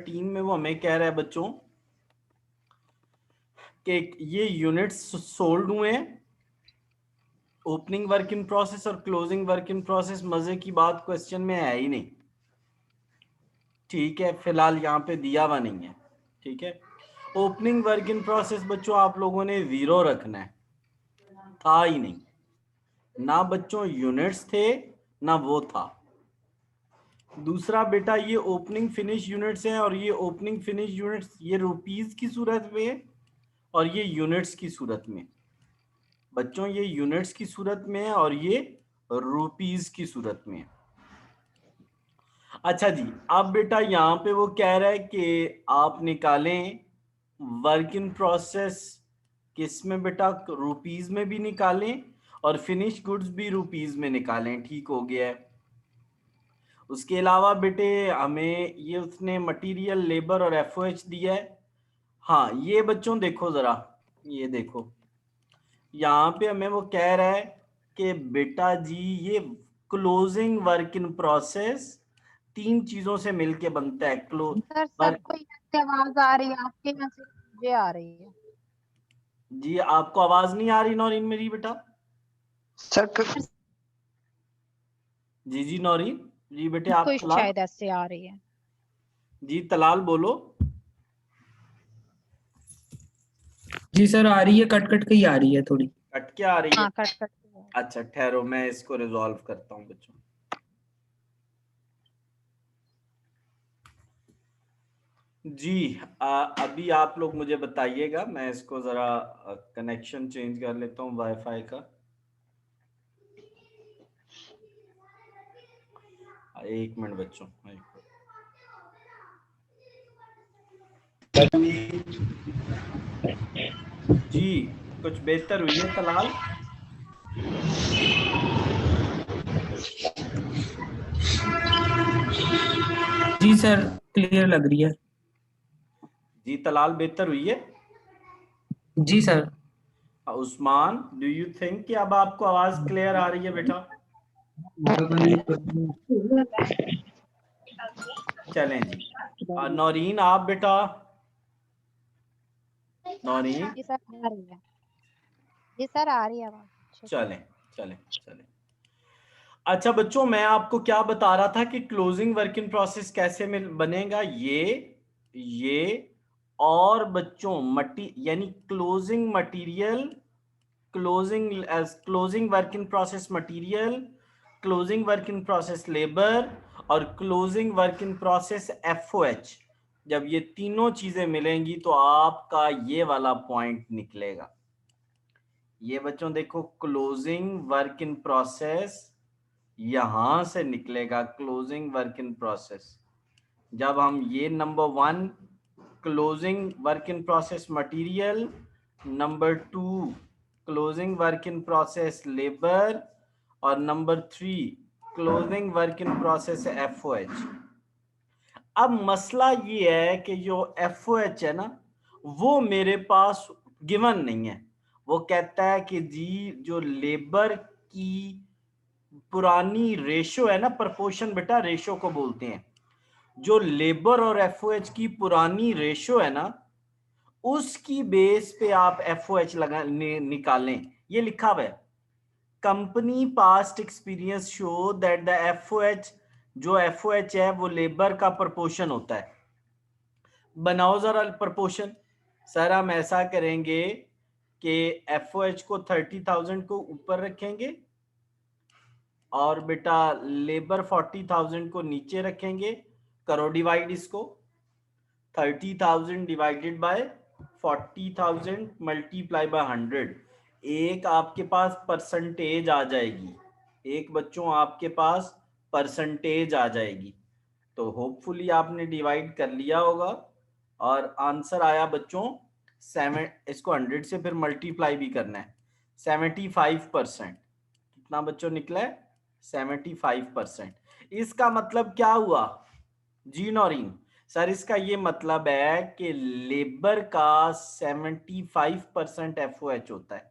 13 में वो हमें कह रहा है बच्चों कि ये यूनिट्स सोल्ड हुए हैं, ओपनिंग वर्क इन प्रोसेस और क्लोजिंग वर्क इन प्रोसेस। मजे की बात क्वेश्चन में है ही नहीं, ठीक है, फिलहाल यहाँ पे दिया हुआ नहीं है, ठीक है। ओपनिंग वर्क इन प्रोसेस बच्चों आप लोगों ने 0 रखना है, था ही नहीं, ना बच्चों यूनिट्स थे ना वो था। दूसरा बेटा ये ओपनिंग फिनिश यूनिट्स हैं और ये ओपनिंग फिनिश यूनिट्स ये रुपीस की सूरत में है और ये यूनिट्स की सूरत में। बच्चों ये यूनिट्स की सूरत में है और ये रुपीस की सूरत में है। अच्छा जी, अब बेटा यहाँ पे वो कह रहा है कि आप निकालें वर्क इन प्रोसेस किस में बेटा, रुपीस में भी निकालें और फिनिश गुड्स भी रुपीस में निकालें, ठीक हो गया है। उसके अलावा बेटे हमें ये उसने मटेरियल, लेबर और एफओएच दिया है। हाँ ये बच्चों देखो जरा, ये देखो यहाँ पे हमें वो कह रहा है कि बेटा जी ये क्लोजिंग वर्क इन प्रोसेस 3 चीजों से मिलके बनता है। सर सबको यहाँ से आवाज आ रही है, आपके यहाँ से मुझे आ रही है। जी आपको आवाज नहीं आ रही नौरीन मेरी बेटा? सर जी जी नौरीन जी बेटे आप कुछ तलाल शायद ऐसे आ रही है। जी, तलाल बोलो। जी सर आ रही है, कट कट के ही आ रही है, थोड़ी कट के आ रही है? हाँ कट कट के। अच्छा ठहरो मैं इसको रिजॉल्व करता हूँ बच्चों। जी अभी आप लोग मुझे बताइएगा, मैं इसको जरा कनेक्शन चेंज कर लेता हूँ वाईफाई का। एक मिनट बच्चों, जी कुछ बेहतर हुई है तलाल? जी सर क्लियर लग रही है। जी तलाल बेहतर हुई है? जी sir. Usman do you think कि अब आपको आवाज क्लियर आ रही है बेटा? चलें जी, नौरीन आप बेटा, नौरीन जी सर आ रही है, जी सर आ रही है आवाज। चलें चलें चलें। अच्छा बच्चों मैं आपको क्या बता रहा था कि क्लोजिंग वर्क इन प्रोसेस कैसे बनेगा, ये और बच्चों यानी closing material, closing work in process material, closing work in process labour और closing work in process FOH. जब ये तीनों चीजें मिलेंगी तो आपका ये वाला पॉइंट निकलेगा। ये बच्चों देखो क्लोजिंग वर्क इन प्रोसेस यहां से निकलेगा, क्लोजिंग वर्क इन प्रोसेस। जब हम ये number 1 closing work in process material, number 2 closing work in process labour और number 3 closing work in process FOH. अब मसला ये है कि जो एफओएच है ना वो मेरे पास गिवन नहीं है। वो कहता है कि जी जो लेबर की पुरानी रेशो है ना, प्रपोर्शन बेटा रेशो को बोलते हैं, जो लेबर और एफओएच की पुरानी रेशो है ना उसकी बेस पे आप एफओएच निकालें। ये लिखा हुआ है, company past experience show that the FOH, जो एफओएच है वो लेबर का प्रपोर्शन होता है। बनाओ जरा प्रपोर्शन। सर हम ऐसा करेंगे कि एफओएच को 30,000 को ऊपर रखेंगे और बेटा लेबर 40,000 को नीचे रखेंगे। करो डिवाइड इसको, 30,000 डिवाइडेड बाय 40,000 मल्टीप्लाई बाय 100। एक आपके पास परसेंटेज आ जाएगी, एक बच्चों आपके पास परसेंटेज आ जाएगी। तो होपफुली आपने डिवाइड कर लिया होगा और आंसर आया बच्चों 7। इसको 100 से फिर मल्टीप्लाई भी करना है, 75%। कितना बच्चों निकला है? 75%। इसका मतलब क्या हुआ जी नौरीन? सर इसका ये मतलब है कि लेबर का 75% एफओएच होता है।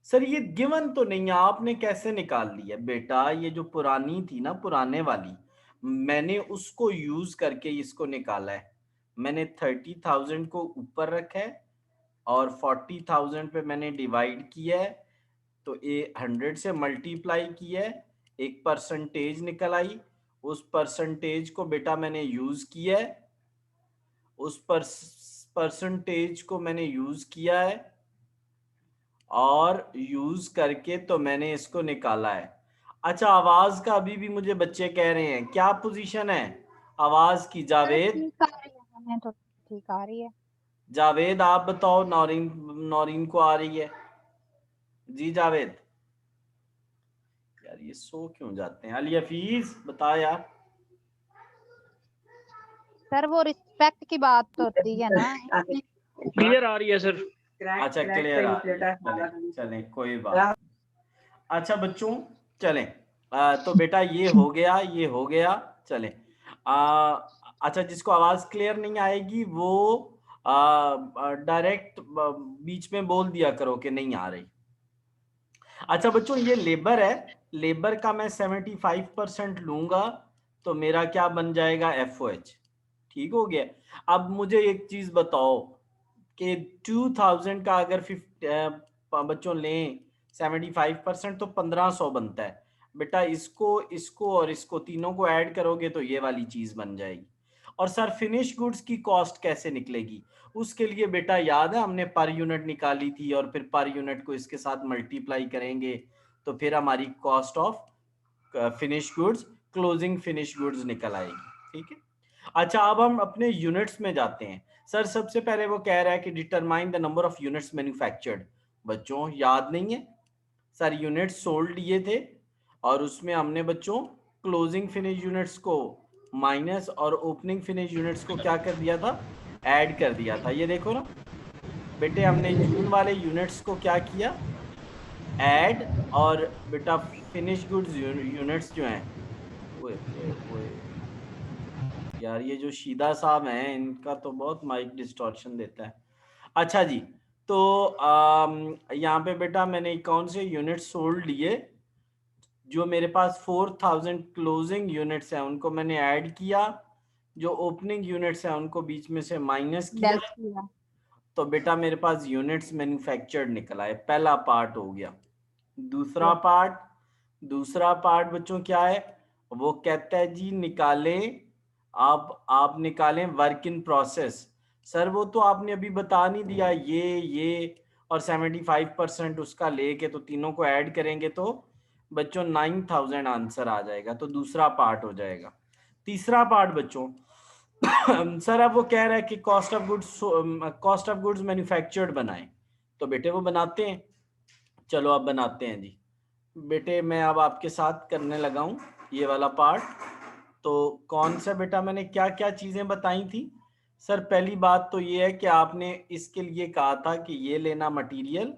सर ये गिवन तो नहीं है, आपने कैसे निकाल लिया बेटा? ये जो पुरानी थी ना, पुराने वाली मैंने उसको यूज करके इसको निकाला है। मैंने 30,000 को ऊपर रखा है और 40,000 पे मैंने डिवाइड किया है, तो ये 100 से मल्टीप्लाई किया है, एक परसेंटेज निकल आई। उस परसेंटेज को बेटा मैंने यूज किया है, उस परसेंटेज को मैंने यूज किया है और यूज करके तो मैंने इसको निकाला है। अच्छा, आवाज का अभी भी मुझे बच्चे कह रहे हैं, क्या पोजीशन है आवाज की? सर जावेद, ठीक आ रही है, हमें तो ठीक आ रही है। जावेद आप बताओ। नौरीन, नौरीन को आ रही है जी? जावेद यार ये सो क्यों जाते हैं? अली हफीज बता यार। सर वो रिस्पेक्ट की बात होती है ना। क्लियर आ रही है सर। अच्छा क्लियर आ रही है, चलें कोई बात। अच्छा बच्चों चलें, तो बेटा ये हो गया, ये हो गया, चलें। अच्छा, जिसको आवाज क्लियर नहीं आएगी वो डायरेक्ट बीच में बोल दिया करो कि नहीं आ रही। अच्छा बच्चों, ये लेबर है, लेबर का मैं 75% लूंगा तो मेरा क्या बन जाएगा? FOH। ठीक हो गया। अब मुझे एक चीज बताओ कि 2000 का अगर बच्चों लें 75% तो 1500 बनता है। बेटा इसको, इसको और इसको तीनों को ऐड करोगे तो ये वाली चीज बन जाएगी। और सर फिनिश गुड्स की कॉस्ट कैसे निकलेगी? उसके लिए बेटा याद है हमने पर यूनिट निकाली थी, और फिर पर यूनिट को इसके साथ मल्टीप्लाई करेंगे तो फिर हमारी cost of finish goods, closing finish goods निकल आएगी। ठीक है। अच्छा, अब हम अपने यूनिट्स में जाते हैं। सर सबसे पहले वो कह रहा है कि determine the number of units manufactured. बच्चों याद नहीं है? सर यूनिट्स सोल्ड लिए थे और उसमें हमने बच्चों क्लोजिंग फिनिश यूनिट्स को माइनस और ओपनिंग फिनिश यूनिट्स को क्या कर दिया था? ऐड कर दिया था। ये देखो ना बेटे, हमने जून वाले यूनिट्स को क्या किया? ऐड। और बेटा फिनिश गुड्स यूनिट्स जो हैं, ओए यार ये जो शीदा साहब हैं इनका तो बहुत माइक डिस्टॉर्शन देता है। अच्छा जी, तो यहाँ पे बेटा मैंने कौन से यूनिट सोल्ड लिए? जो मेरे पास 4000 क्लोजिंग यूनिट्स हैं उनको मैंने ऐड किया, जो ओपनिंग यूनिट्स हैं उनको बीच में से माइनस किया, तो बेटा मेरे पास यूनिट्स मैन्युफैक्चर्ड निकला है। पहला पार्ट हो गया। दूसरा पार्ट, दूसरा पार्ट बच्चों क्या है? वो कहता है जी निकालें, आप निकालें वर्क इन प्रोसेस। सर वो तो आपने अभी बता नहीं दिया, ये और 75% उसका लेके तो तीनों को ऐड करेंगे तो बच्चों 9000 आंसर आ जाएगा, तो दूसरा पार्ट हो जाएगा। तीसरा पार्ट बच्चों सर अब वो कह रहा है कि कॉस्ट ऑफ गुड्स मैन्युफैक्चर्ड बनाएं, तो बेटे वो बनाते हैं। चलो अब बनाते हैं जी। बेटे मैं अब आपके साथ करने लगा हूं ये वाला पार्ट। तो कौन सा बेटा मैंने क्या क्या चीजें बताई थी? सर पहली बात तो ये है कि आपने इसके लिए कहा था कि ये लेना मटेरियल,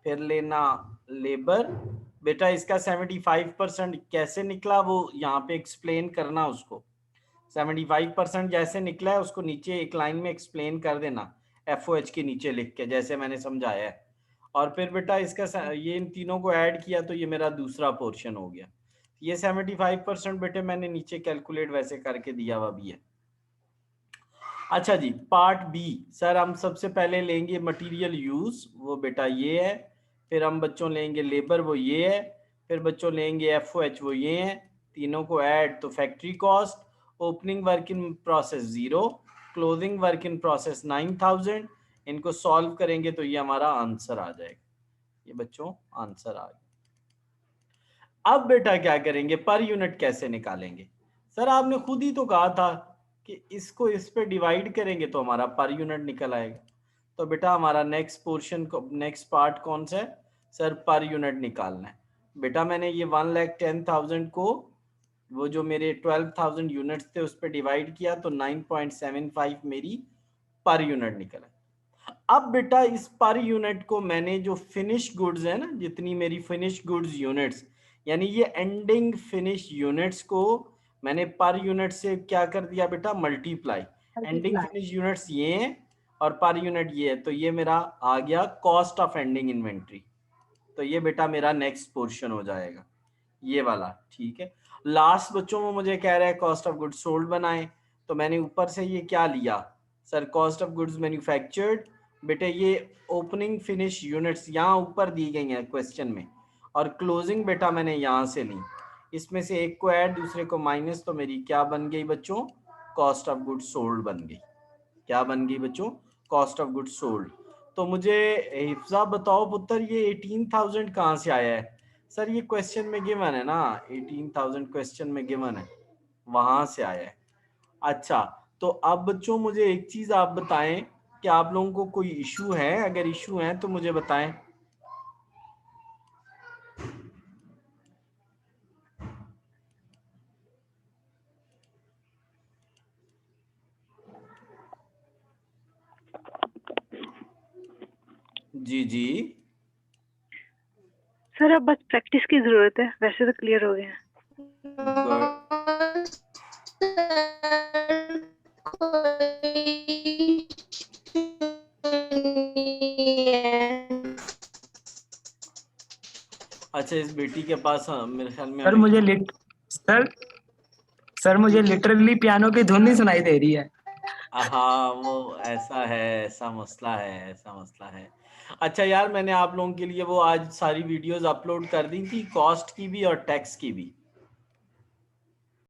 फिर लेना लेबर। बेटा इसका 75% कैसे निकला वो यहाँ पे एक्सप्लेन करना उसको। 75% जैसे निकला है उसको नीचे एक लाइन में एक्सप्लेन कर देना, FOH के नीचे लिख के, जैसे मैंने समझाया है। और फिर बेटा इसका ये इन तीनों को ऐड किया तो ये मेरा दूसरा पोर्शन हो गया। ये 75% बेटे मैंने नीचे कैलकुलेट वैसे करके दिया हुआ भी है। अच्छा जी, पार्ट बी। सर हम सबसे पहले लेंगे मटेरियल यूज, वो बेटा ये है। फिर हम बच्चों लेंगे लेबर, वो ये है। फिर बच्चों लेंगे FOH, वो ये है। तीनों को ऐड तो factory cost, opening work in process 0, closing work in process 9000। इनको सॉल्व करेंगे तो ये हमारा आंसर आ जाएगा। ये बच्चों आंसर आ गया। अब बेटा क्या करेंगे? पर यूनिट कैसे निकालेंगे? सर आपने खुद ही तो कहा था कि इसको इस पे डिवाइड करेंगे तो हमारा पर यूनिट निकल आएगा। तो बेटा हमारा नेक्स्ट पोर्शन, नेक्स्ट पार्ट कौन सा है? सर पर यूनिट निकालना है। बेटा मैंने ये 1,10,000 को, वो जो मेरे 12,000 यूनिट्स थे उस पर डिवाइड किया तो 9.75 मेरी पर यूनिट निकला। अब बेटा इस पर यूनिट को मैंने जो फिनिश गुड्स है ना, जितनी मेरी फिनिश गुड्स यूनिट्स, यानी ये एंडिंग फिनिश यूनिट्स को मैंने पर यूनिट से क्या कर दिया बेटा? मल्टीप्लाई। एंडिंग फिनिश यूनिट्स ये हैं और पर यूनिट ये है, तो ये मेरा आ गया कॉस्ट ऑफ एंडिंग इन्वेंट्री। तो ये बेटा मेरा नेक्स्ट पोर्शन हो जाएगा, ये वाला। ठीक है। लास्ट बच्चों में मुझे कह रहा है कॉस्ट ऑफ गुड्स सोल्ड बनाएं, तो मैंने ऊपर से ये क्या लिया sir, cost of goods manufactured. बेटे ये ओपनिंग फिनिश यूनिट्स यहाँ ऊपर दी गई हैं क्वेश्चन में, और क्लोजिंग बेटा मैंने यहाँ से ली। इसमें से एक को ऐड दूसरे को माइनस, तो मेरी क्या बन गई बच्चों, कॉस्ट ऑफ गुड्स सोल्ड बन गई। क्या बन गई बच्चों, कॉस्ट ऑफ गुड्स सोल्ड। तो मुझे हिफ्जा बताओ पुत्र, ये 18,000 कहाँ से आया है? सर ये क्वेश्चन में गिवन है ना, 18,000 क्वेश्चन में गिवन है, वहां से आया है। अच्छा तो अब बच्चों मुझे एक चीज आप बताएं कि आप लोगों को कोई इशू है, अगर इशू है तो मुझे बताएं। जी जी सर अब बस प्रैक्टिस की जरूरत है, वैसे तो क्लियर हो गए हैं। अच्छा इस बेटी के पास मेरे ख्याल में सर मुझे लिटरली पियानो की धुन नहीं सुनाई दे रही है। हाँ वो ऐसा है, ऐसा मसला है, ऐसा मसला है। अच्छा यार मैंने आप लोगों के लिए वो आज सारी वीडियोस अपलोड कर दी थी, कॉस्ट की भी और टैक्स की भी।